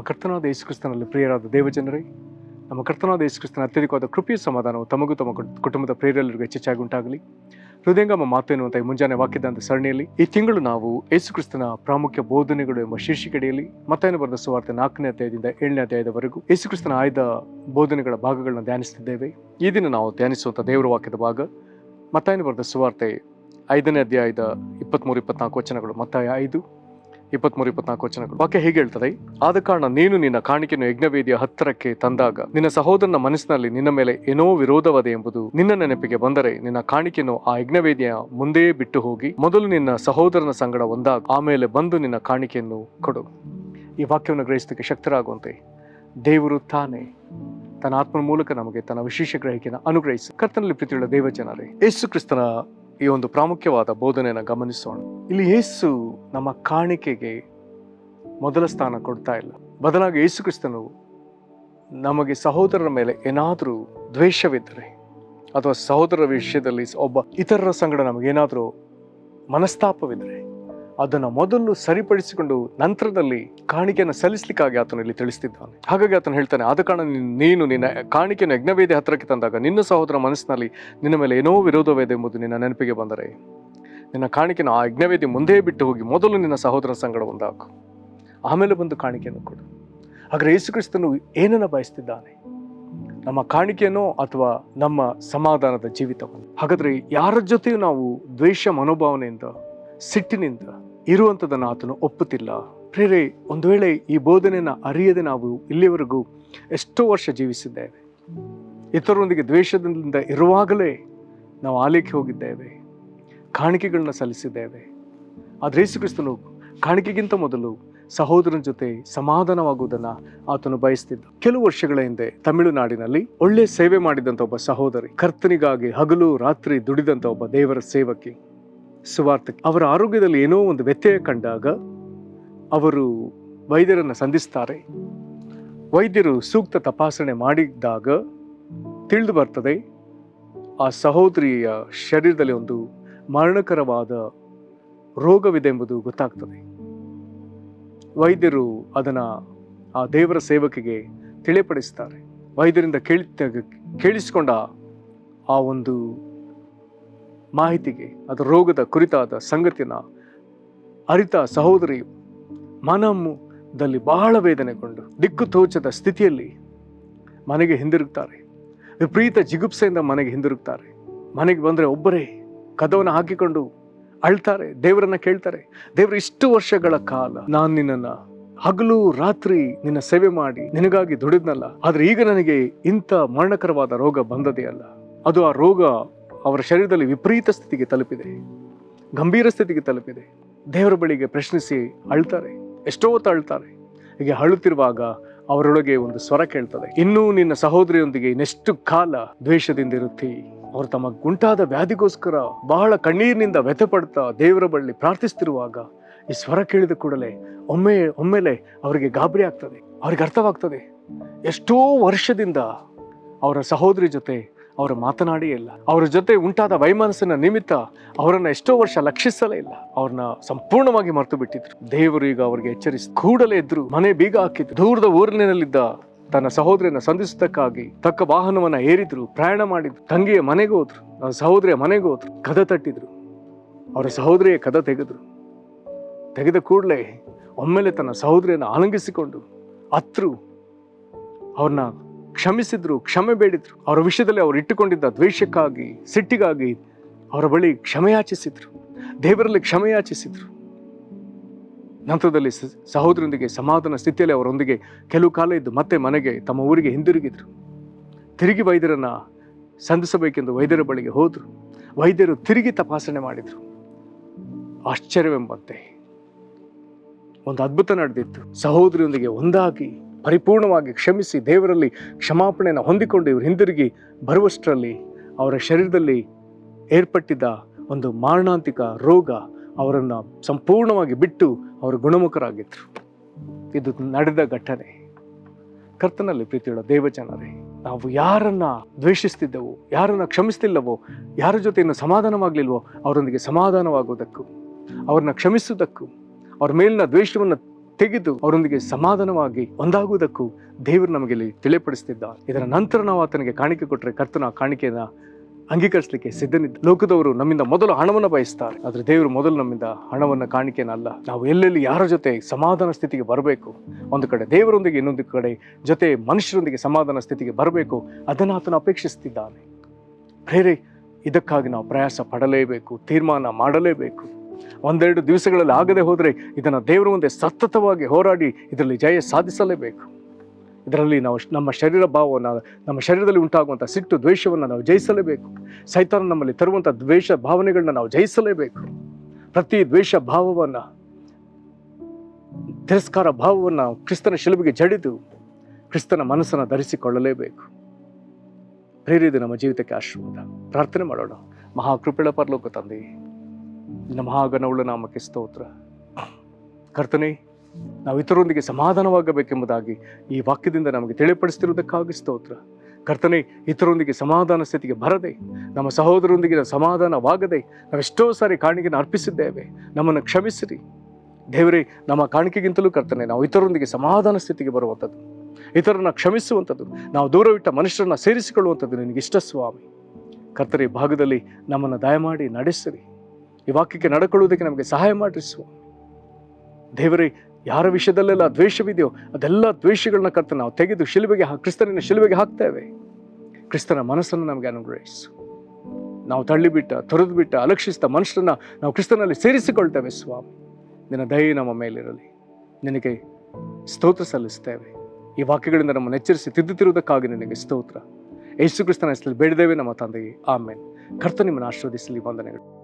ಕರ್ತನಾದ ಯೇಸುಕ್ರಿಸ್ತನಲ್ಲಿ ಪ್ರಿಯರಾದ ದೇವಜನರೇ, ನಮ್ಮ ಕರ್ತನಾದ ಯೇಸುಕ್ರಿಸ್ತನ ಅತ್ಯಧಿಕವಾದ ಕೃಪೆಯ ಸಮಾಧಾನವು ತಮಗೂ ತಮ್ಮ ಕುಟುಂಬದ ಪ್ರಿಯರೆಲ್ಲರಿಗೂ ಹೆಚ್ಚಾಗಿ ಉಂಟಾಗಲಿ. ಹೃದಯಂಗಮ ಮಾತು ಎನ್ನುವಂಥ ಈ ಮುಂಜಾನೆ ವಾಕ್ಯದಂತ ಸರಣಿಯಲ್ಲಿ ಈ ತಿಂಗಳು ನಾವು ಯೇಸುಕ್ರಿಸ್ತನ ಪ್ರಾಮುಖ್ಯ ಬೋಧನೆಗಳು ಎಂಬ ಶೀರ್ಷಿಕೆಯಲ್ಲಿ ಮತ್ತಾಯನ ಬರೆದ ಸುವಾರ್ತೆ 4ನೇ ಅಧ್ಯಾಯದಿಂದ 7ನೇ ಅಧ್ಯಾಯದವರೆಗೂ ಯೇಸುಕ್ರಿಸ್ತನ ಆಯ್ದ ಬೋಧನೆಗಳ ಭಾಗಗಳನ್ನು ಧ್ಯಾನಿಸುತ್ತಿದ್ದೇವೆ. ಈ ದಿನ ನಾವು ಧ್ಯಾನಿಸುವಂಥ ದೇವರ ವಾಕ್ಯದ ಭಾಗ ಮತ್ತಾಯನ ಬರೆದ ಸುವಾರ್ತೆ 5ನೇ ಅಧ್ಯಾಯದ 23-24 ವಚನಗಳು. ಮತ್ತಾಯ 5:23-24 ವಚನಗಳು. ವಾಕ್ಯ ಹೀಗೆ ಹೇಳ್ತದೆ: ಆದ ಕಾರಣ ನೀನು ನಿನ್ನ ಕಾಣಿಕೆಯನ್ನು ಯಜ್ಞವೇದಿಯ ಹತ್ತಿರಕ್ಕೆ ತಂದಾಗ ನಿನ್ನ ಸಹೋದರನ ಮನಸ್ಸಿನಲ್ಲಿ ನಿನ್ನ ಮೇಲೆ ಏನೋ ವಿರೋಧವದೆ ಎಂಬುದು ನಿನ್ನ ನೆನಪಿಗೆ ಬಂದರೆ ನಿನ್ನ ಕಾಣಿಕೆಯನ್ನು ಆ ಯಜ್ಞವೇದಿಯ ಮುಂದೆ ಬಿಟ್ಟು ಹೋಗಿ ಮೊದಲು ನಿನ್ನ ಸಹೋದರನ ಸಂಗಡ ಒಂದಾಗ ಆಮೇಲೆ ಬಂದು ನಿನ್ನ ಕಾಣಿಕೆಯನ್ನು ಕೊಡು. ಈ ವಾಕ್ಯವನ್ನು ಗ್ರಹಿಸೋದಕ್ಕೆ ಶಕ್ತರಾಗುವಂತೆ ದೇವರು ತಾನೇ ತನ್ನ ಆತ್ಮನ ಮೂಲಕ ನಮಗೆ ತನ್ನ ವಿಶೇಷ ಗ್ರಹಿಕೆಯನ್ನು ಅನುಗ್ರಹಿಸಿ. ಕರ್ತನಲ್ಲಿ ಪ್ರೀತಿಯುಳ್ಳ ದೇವಜನರೇ, ಯೇಸು ಕ್ರಿಸ್ತನ ಈ ಒಂದು ಪ್ರಾಮುಖ್ಯವಾದ ಬೋಧನೆಯನ್ನು ಗಮನಿಸೋಣ. ಇಲ್ಲಿ ಯೇಸು ನಮ್ಮ ಕಾಣಿಕೆಗೆ ಮೊದಲ ಸ್ಥಾನ ಕೊಡ್ತಾ ಇಲ್ಲ. ಬದಲಾಗಿ ಯೇಸು ಕ್ರಿಸ್ತನು ನಮಗೆ ಸಹೋದರರ ಮೇಲೆ ಏನಾದರೂ ದ್ವೇಷವಿದ್ದರೆ ಅಥವಾ ಸಹೋದರರ ವಿಷಯದಲ್ಲಿ ಒಬ್ಬ ಇತರರ ಸಂಗಡ ನಮಗೇನಾದರೂ ಮನಸ್ತಾಪವಿದ್ದರೆ ಅದನ್ನು ಮೊದಲು ಸರಿಪಡಿಸಿಕೊಂಡು ನಂತರದಲ್ಲಿ ಕಾಣಿಕೆಯನ್ನು ಸಲ್ಲಿಸಲಿಕ್ಕಾಗಿ ಆತನು ಇಲ್ಲಿ ತಿಳಿಸ್ತಿದ್ದಾನೆ. ಹಾಗಾಗಿ ಆತನು ಹೇಳ್ತಾನೆ, ಆದ ಕಾರಣ ನೀನು ನಿನ್ನ ಕಾಣಿಕೆಯನ್ನು ಯಜ್ಞವೇದಿ ಹತ್ತಿರಕ್ಕೆ ತಂದಾಗ ನಿನ್ನ ಸಹೋದರ ಮನಸ್ಸಿನಲ್ಲಿ ನಿನ್ನ ಮೇಲೆ ಏನೋ ವಿರೋಧವಿದೆ ಎಂಬುದು ನಿನ್ನ ನೆನಪಿಗೆ ಬಂದರೆ ನಿನ್ನ ಕಾಣಿಕೆಯನ್ನು ಆ ಯಜ್ಞವೇದಿ ಮುಂದೆ ಬಿಟ್ಟು ಹೋಗಿ ಮೊದಲು ನಿನ್ನ ಸಹೋದರನ ಸಂಗಡ ಒಂದಾಗು, ಆಮೇಲೆ ಬಂದು ಕಾಣಿಕೆಯನ್ನು ಕೊಡು. ಹಾಗಾದ್ರೆ ಯೇಸು ಕ್ರಿಸ್ತನು ಏನನ್ನು ಬಯಸ್ತಿದ್ದಾನೆ? ನಮ್ಮ ಕಾಣಿಕೆಯನ್ನೋ ಅಥವಾ ನಮ್ಮ ಸಮಾಧಾನದ ಜೀವಿತವನ್ನು? ಹಾಗಾದ್ರೆ ಯಾರ ಜೊತೆಯೂ ನಾವು ದ್ವೇಷ ಮನೋಭಾವನೆಯಿಂದ ಸಿಟ್ಟಿನಿಂದ ಇರುವಂಥದ್ದನ್ನು ಆತನು ಒಪ್ಪುತ್ತಿಲ್ಲ. ಪ್ರೇರೆ, ಒಂದು ವೇಳೆ ಈ ಬೋಧನೆಯನ್ನು ಅರಿಯದೆ ನಾವು ಇಲ್ಲಿವರೆಗೂ ಎಷ್ಟೋ ವರ್ಷ ಜೀವಿಸಿದ್ದೇವೆ. ಇತರರೊಂದಿಗೆ ದ್ವೇಷದಿಂದ ಇರುವಾಗಲೇ ನಾವು ಆಲಯಕ್ಕೆ ಹೋಗಿದ್ದೇವೆ, ಕಾಣಿಕೆಗಳನ್ನ ಸಲ್ಲಿಸಿದ್ದೇವೆ. ಆದರೆ ಯೇಸು ಕ್ರಿಸ್ತನು ಕಾಣಿಕೆಗಿಂತ ಮೊದಲು ಸಹೋದರನ ಜೊತೆ ಸಮಾಧಾನವಾಗುವುದನ್ನು ಆತನು ಬಯಸ್ತಿದ್ದ. ಕೆಲವು ವರ್ಷಗಳ ಹಿಂದೆ ತಮಿಳುನಾಡಿನಲ್ಲಿ ಒಳ್ಳೆ ಸೇವೆ ಮಾಡಿದಂಥ ಒಬ್ಬ ಸಹೋದರಿ, ಕರ್ತನಿಗಾಗಿ ಹಗಲು ರಾತ್ರಿ ದುಡಿದಂಥ ಒಬ್ಬ ದೇವರ ಸೇವಕಿ, ಸುವಾರ್ತೆ, ಅವರ ಆರೋಗ್ಯದಲ್ಲಿ ಏನೋ ಒಂದು ವ್ಯತ್ಯಯ ಕಂಡಾಗ ಅವರು ವೈದ್ಯರನ್ನು ಸಂಧಿಸ್ತಾರೆ. ವೈದ್ಯರು ಸೂಕ್ತ ತಪಾಸಣೆ ಮಾಡಿದಾಗ ತಿಳಿದು ಬರ್ತದೆ, ಆ ಸಹೋದರಿಯ ಶರೀರದಲ್ಲಿ ಒಂದು ಮರಣಕರವಾದ ರೋಗವಿದೆ ಎಂಬುದು ಗೊತ್ತಾಗ್ತದೆ. ವೈದ್ಯರು ಅದನ್ನು ಆ ದೇವರ ಸೇವಕಿಗೆ ತಿಳಿಪಡಿಸ್ತಾರೆ. ವೈದ್ಯರಿಂದ ಕೇಳಿಸಿಕೊಂಡ ಆ ಒಂದು ಮಾಹಿತಿಗೆ, ಅದರ ರೋಗದ ಕುರಿತಾದ ಸಂಗತಿಯನ್ನು ಅರಿತ ಸಹೋದರಿ ಮನದಲ್ಲಿ ಬಹಳ ವೇದನೆಗೊಂಡು ದಿಕ್ಕು ತೋಚದ ಸ್ಥಿತಿಯಲ್ಲಿ ಮನೆಗೆ ಹಿಂದಿರುಗ್ತಾರೆ. ವಿಪರೀತ ಜಿಗುಪ್ಸೆಯಿಂದ ಮನೆಗೆ ಹಿಂದಿರುಗ್ತಾರೆ. ಮನೆಗೆ ಬಂದರೆ ಒಬ್ಬರೇ ಕದವನ್ನು ಹಾಕಿಕೊಂಡು ಅಳ್ತಾರೆ, ದೇವರನ್ನ ಕೇಳ್ತಾರೆ. ದೇವರು, ಇಷ್ಟು ವರ್ಷಗಳ ಕಾಲ ನಾನು ನಿನ್ನನ್ನು ಹಗಲು ರಾತ್ರಿ ನಿನ್ನ ಸೇವೆ ಮಾಡಿ ನಿನಗಾಗಿ ದುಡಿದ್ನಲ್ಲ, ಆದ್ರೆ ಈಗ ನನಗೆ ಇಂಥ ಮರಣಕರವಾದ ರೋಗ ಬಂದದೇ ಅಲ್ಲ. ಅದು ಆ ರೋಗ ಅವರ ಶರೀರದಲ್ಲಿ ವಿಪರೀತ ಸ್ಥಿತಿಗೆ ತಲುಪಿದೆ, ಗಂಭೀರ ಸ್ಥಿತಿಗೆ ತಲುಪಿದೆ. ದೇವರ ಬಳಿಗೆ ಪ್ರಶ್ನಿಸಿ ಅಳ್ತಾರೆ, ಎಷ್ಟೋ ಹೊತ್ತು ಅಳ್ತಾರೆ. ಹೀಗೆ ಅಳುತ್ತಿರುವಾಗ ಅವರೊಳಗೆ ಒಂದು ಸ್ವರ ಕೇಳ್ತದೆ, ಇನ್ನೂ ನಿನ್ನ ಸಹೋದರಿಯೊಂದಿಗೆ ಇನ್ನೆಷ್ಟು ಕಾಲ ದ್ವೇಷದಿಂದ ಇರುತ್ತಿ? ಅವರು ತಮಗುಂಟಾದ ವ್ಯಾಧಿಗೋಸ್ಕರ ಬಹಳ ಕಣ್ಣೀರಿನಿಂದ ವ್ಯಥೆಪಡ್ತಾ ದೇವರ ಬಳಿ ಪ್ರಾರ್ಥಿಸ್ತಿರುವಾಗ ಈ ಸ್ವರ ಕೇಳಿದ ಕೂಡಲೇ ಒಮ್ಮೆಲೆ ಅವರಿಗೆ ಗಾಬರಿ ಆಗ್ತದೆ. ಅವ್ರಿಗೆ ಅರ್ಥವಾಗ್ತದೆ, ಎಷ್ಟೋ ವರ್ಷದಿಂದ ಅವರ ಸಹೋದರಿ ಜೊತೆ ಅವರು ಮಾತನಾಡೇ ಇಲ್ಲ. ಅವರ ಜೊತೆ ಉಂಟಾದ ವೈಮನಸ್ಸಿನ ನಿಮಿತ್ತ ಅವರನ್ನ ಎಷ್ಟೋ ವರ್ಷ ಲಕ್ಷಿಸಲೇ ಇಲ್ಲ. ಅವ್ರನ್ನ ಸಂಪೂರ್ಣವಾಗಿ ಮರೆತು ಬಿಟ್ಟಿದ್ರು. ದೇವರು ಈಗ ಅವರಿಗೆ ಎಚ್ಚರಿಸಿ ಕೂಡಲೇ ಎದ್ರು, ಮನೆ ಬೀಗ ಹಾಕಿದ್ರು. ದೂರದ ಊರಿನಲ್ಲಿದ್ದ ತನ್ನ ಸಹೋದರಿಯನ್ನು ಸಂಧಿಸೋದಕ್ಕಾಗಿ ತಕ್ಕ ವಾಹನವನ್ನ ಏರಿದ್ರು, ಪ್ರಯಾಣ ಮಾಡಿದ್ರು. ತಂಗಿಯ ಮನೆಗೆ ಹೋದ್ರು, ಸಹೋದರಿಯ ಮನೆಗೆ ಹೋದ್ರು. ಕದ ತಟ್ಟಿದ್ರು, ಅವರ ಸಹೋದರಿಯ ಕದ ತೆಗೆದ ಕೂಡಲೇ ಒಮ್ಮೆಲೆ ತನ್ನ ಸಹೋದರಿಯನ್ನು ಆಲಂಗಿಸಿಕೊಂಡು ಅತ್ರು, ಅವ್ರನ್ನ ಕ್ಷಮಿಸಿದ್ರು, ಕ್ಷಮೆ ಬೇಡಿದ್ರು. ಅವರ ವಿಷಯದಲ್ಲಿ ಅವರು ಇಟ್ಟುಕೊಂಡಿದ್ದ ದ್ವೇಷಕ್ಕಾಗಿ, ಸಿಟ್ಟಿಗಾಗಿ ಅವರ ಬಳಿ ಕ್ಷಮೆಯಾಚಿಸಿದ್ರು, ದೇವರಲ್ಲಿ ಕ್ಷಮೆಯಾಚಿಸಿದ್ರು. ನಂತರದಲ್ಲಿ ಸಹೋದರೊಂದಿಗೆ ಸಮಾಧಾನ ಸ್ಥಿತಿಯಲ್ಲಿ ಅವರೊಂದಿಗೆ ಕೆಲವು ಕಾಲ ಇದ್ದು ಮತ್ತೆ ಮನೆಗೆ ತಮ್ಮ ಊರಿಗೆ ಹಿಂದಿರುಗಿದ್ರು. ತಿರುಗಿ ವೈದ್ಯರನ್ನ ಸಂಧಿಸಬೇಕೆಂದು ವೈದ್ಯರ ಬಳಿಗೆ ಹೋದ್ರು. ವೈದ್ಯರು ತಿರುಗಿ ತಪಾಸಣೆ ಮಾಡಿದ್ರು. ಆಶ್ಚರ್ಯವೆಂಬಂತೆ ಒಂದು ಅದ್ಭುತ ನಡೆದಿತ್ತು. ಸಹೋದರಿಯೊಂದಿಗೆ ಒಂದಾಗಿ ಪರಿಪೂರ್ಣವಾಗಿ ಕ್ಷಮಿಸಿ ದೇವರಲ್ಲಿ ಕ್ಷಮಾಪಣೆಯನ್ನು ಹೊಂದಿಕೊಂಡು ಇವರು ಹಿಂದಿರುಗಿ ಬರುವಷ್ಟರಲ್ಲಿ ಅವರ ಶರೀರದಲ್ಲಿ ಏರ್ಪಟ್ಟಿದ್ದ ಒಂದು ಮಾರಣಾಂತಿಕ ರೋಗ ಅವರನ್ನು ಸಂಪೂರ್ಣವಾಗಿ ಬಿಟ್ಟು ಅವರು ಗುಣಮುಖರಾಗಿದ್ರು. ಇದು ನಡೆದ ಘಟನೆ. ಕರ್ತನಲ್ಲಿ ಪ್ರೀತಿಯುಳ್ಳ ದೇವಜನರೇ, ನಾವು ಯಾರನ್ನ ದ್ವೇಷಿಸ್ತಿದ್ದೆವೋ, ಯಾರನ್ನ ಕ್ಷಮಿಸ್ತಿಲ್ಲವೋ, ಯಾರ ಜೊತೆ ಇನ್ನು ಸಮಾಧಾನವಾಗಲಿಲ್ವೋ ಅವರೊಂದಿಗೆ ಸಮಾಧಾನವಾಗುವುದಕ್ಕೂ, ಅವ್ರನ್ನ ಕ್ಷಮಿಸುವುದಕ್ಕೂ, ಅವ್ರ ಮೇಲಿನ ದ್ವೇಷವನ್ನು ತೆಗೆದು ಅವರೊಂದಿಗೆ ಸಮಾಧಾನವಾಗಿ ಒಂದಾಗುವುದಕ್ಕೂ ದೇವರು ನಮಗೆ ಇಲ್ಲಿ ತಿಳಿಪಡಿಸ್ತಿದ್ದಾರೆ. ಇದರ ನಂತರ ನಾವು ಆತನಿಗೆ ಕಾಣಿಕೆ ಕೊಟ್ಟರೆ ಕರ್ತನ ಆ ಕಾಣಿಕೆಯನ್ನ ಅಂಗೀಕರಿಸಲಿಕ್ಕೆ ಸಿದ್ಧನಿದ್ದ. ಲೋಕದವರು ನಮ್ಮಿಂದ ಮೊದಲು ಹಣವನ್ನು ಬಯಸ್ತಾರೆ, ಆದ್ರೆ ದೇವರು ಮೊದಲು ನಮ್ಮಿಂದ ಹಣವನ್ನ ಕಾಣಿಕೆನಲ್ಲ. ನಾವು ಎಲ್ಲೆಲ್ಲಿ ಯಾರ ಜೊತೆ ಸಮಾಧಾನ ಸ್ಥಿತಿಗೆ ಬರಬೇಕು, ಒಂದು ಕಡೆ ದೇವರೊಂದಿಗೆ, ಇನ್ನೊಂದು ಕಡೆ ಜೊತೆ ಮನುಷ್ಯರೊಂದಿಗೆ ಸಮಾಧಾನ ಸ್ಥಿತಿಗೆ ಬರಬೇಕು, ಅದನ್ನು ಆತನು ಅಪೇಕ್ಷಿಸ್ತಿದ್ದಾನೆ. ಬೇರೆ ಇದಕ್ಕಾಗಿ ನಾವು ಪ್ರಯಾಸ ಪಡಲೇಬೇಕು, ತೀರ್ಮಾನ ಮಾಡಲೇಬೇಕು. ಒಂದೆರಡು ದಿವಸಗಳಲ್ಲಿ ಆಗದೆ ಹೋದರೆ ಇದನ್ನು ದೇವರ ಮುಂದೆ ಸತತವಾಗಿ ಹೋರಾಡಿ ಇದರಲ್ಲಿ ಜಯ ಸಾಧಿಸಲೇಬೇಕು. ಇದರಲ್ಲಿ ನಾವು ನಮ್ಮ ಶರೀರ ಭಾವವನ್ನು, ನಮ್ಮ ಶರೀರದಲ್ಲಿ ಉಂಟಾಗುವಂಥ ಸಿಟ್ಟು ದ್ವೇಷವನ್ನು ನಾವು ಜಯಿಸಲೇಬೇಕು. ಸೈತಾನ ನಮ್ಮಲ್ಲಿ ತರುವಂಥ ದ್ವೇಷ ಭಾವನೆಗಳನ್ನ ನಾವು ಜಯಿಸಲೇಬೇಕು. ಪ್ರತಿ ದ್ವೇಷ ಭಾವವನ್ನು, ತಿರಸ್ಕಾರ ಭಾವವನ್ನು ಕ್ರಿಸ್ತನ ಶಿಲುಬೆಗೆ ಜಡಿದು ಕ್ರಿಸ್ತನ ಮನಸ್ಸನ್ನು ಧರಿಸಿಕೊಳ್ಳಲೇಬೇಕು. ಪ್ರೇರಿದ ನಮ್ಮ ಜೀವಿತಕ್ಕೆ ಆಶೀರ್ವಾದ. ಪ್ರಾರ್ಥನೆ ಮಾಡೋಣ. ಮಹಾಕೃಪೆಯ ಪರಲೋಕ ತಂದೆ, ನಿನ್ನ ಮಹಾಗಣವುಳ್ಳ ನಾಮಕ್ಕೆ ಸ್ತೋತ್ರ. ಕರ್ತನೇ, ನಾವು ಇತರರೊಂದಿಗೆ ಸಮಾಧಾನವಾಗಬೇಕೆಂಬುದಾಗಿ ಈ ವಾಕ್ಯದಿಂದ ನಮಗೆ ತಿಳಿಪಡಿಸ್ತಿರುವುದಕ್ಕಾಗಿ ಸ್ತೋತ್ರ. ಕರ್ತನೇ, ಇತರರೊಂದಿಗೆ ಸಮಾಧಾನ ಸ್ಥಿತಿಗೆ ಬರದೆ, ನಮ್ಮ ಸಹೋದರರೊಂದಿಗೆ ಸಮಾಧಾನವಾಗದೆ ನಾವೆಷ್ಟೋ ಸಾರಿ ಕಾಣಿಕೆಯನ್ನು ಅರ್ಪಿಸಿದ್ದೇವೆ. ನಮ್ಮನ್ನು ಕ್ಷಮಿಸಿರಿ ದೇವರೇ. ನಮ್ಮ ಕಾಣಿಕೆಗಿಂತಲೂ ಕರ್ತನೆ, ನಾವು ಇತರರೊಂದಿಗೆ ಸಮಾಧಾನ ಸ್ಥಿತಿಗೆ ಬರುವಂಥದ್ದು, ಇತರರನ್ನ ಕ್ಷಮಿಸುವಂಥದ್ದು, ನಾವು ದೂರವಿಟ್ಟ ಮನುಷ್ಯರನ್ನ ಸೇರಿಸಿಕೊಳ್ಳುವಂಥದ್ದು ನಿನಗಿಷ್ಟ ಸ್ವಾಮಿ. ಕರ್ತನೆ, ಭಾಗದಲ್ಲಿ ನಮ್ಮನ್ನು ದಯಮಾಡಿ ನಡೆಸಿರಿ. ಈ ವಾಕ್ಯಕ್ಕೆ ನಡ್ಕೊಳ್ಳುವುದಕ್ಕೆ ನಮಗೆ ಸಹಾಯ ಮಾಡಿರಿ ಸ್ವಾಮಿ. ದೇವರೇ, ಯಾರ ವಿಷಯದಲ್ಲೆಲ್ಲ ದ್ವೇಷವಿದೆಯೋ ಅದೆಲ್ಲ ದ್ವೇಷಗಳನ್ನ ಕರ್ತನೆ ನಾವು ತೆಗೆದು ಕ್ರಿಸ್ತನಿನ ಶಿಲುಬೆಗೆ ಹಾಕ್ತೇವೆ. ಕ್ರಿಸ್ತನ ಮನಸ್ಸನ್ನು ನಮಗೆ ಅನುಗ್ರಹಿಸು. ನಾವು ತಳ್ಳಿಬಿಟ್ಟ, ತೊರೆದು ಬಿಟ್ಟ, ಅಲಕ್ಷಿಸಿದ ಮನುಷ್ಯರನ್ನ ನಾವು ಕ್ರಿಸ್ತನಲ್ಲಿ ಸೇರಿಸಿಕೊಳ್ತೇವೆ ಸ್ವಾಮಿ. ನಿನ್ನ ದಯೆ ನಮ್ಮ ಮೇಲಿರಲಿ. ನಿನಗೆ ಸ್ತೋತ್ರ ಸಲ್ಲಿಸ್ತೇವೆ. ಈ ವಾಕ್ಯಗಳಿಂದ ನಮ್ಮನ್ನು ಎಚ್ಚರಿಸಿ ತಿದ್ದುತ್ತಿರುವುದಕ್ಕಾಗಿ ನಿನಗೆ ಸ್ತೋತ್ರ. ಯೇಸು ಕ್ರಿಸ್ತನ ಹೆಸರಲ್ಲಿ ಬೇಡಿದ್ದೇವೆ ನಮ್ಮ ತಂದೆಯೇ, ಆಮೇನ್. ಕರ್ತನ ನಿಮ್ಮನ್ನು ಆಶೀರ್ವದಿಸಲಿ. ವಂದನೆಗಳು.